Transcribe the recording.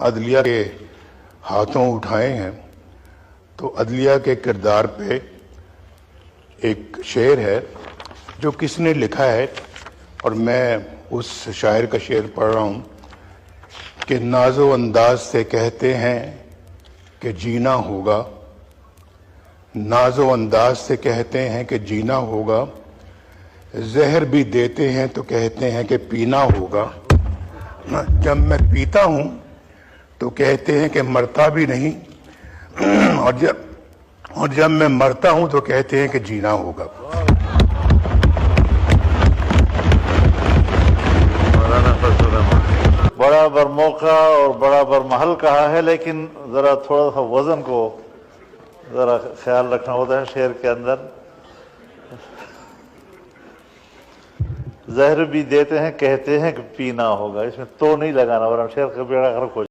عدلیہ کے ہاتھوں اٹھائے ہیں تو عدلیہ کے کردار پہ ایک شعر ہے جو کس نے لکھا ہے، اور میں اس شاعر کا شعر پڑھ رہا ہوں کہ ناز و انداز سے کہتے ہیں کہ جینا ہوگا، ناز و انداز سے کہتے ہیں کہ جینا ہوگا، زہر بھی دیتے ہیں تو کہتے ہیں کہ پینا ہوگا، جب میں پیتا ہوں تو کہتے ہیں کہ مرتا بھی نہیں، اور جب میں مرتا ہوں تو کہتے ہیں کہ جینا ہوگا۔ بڑا بر موقع اور بڑا بر محل کہا ہے، لیکن ذرا تھوڑا سا وزن کو ذرا خیال رکھنا ہوتا ہے شعر کے اندر۔ زہر بھی دیتے ہیں کہتے ہیں کہ پینا ہوگا، اس میں تو نہیں لگانا ورنہ شعر کا بیڑا غرق ہو جائے۔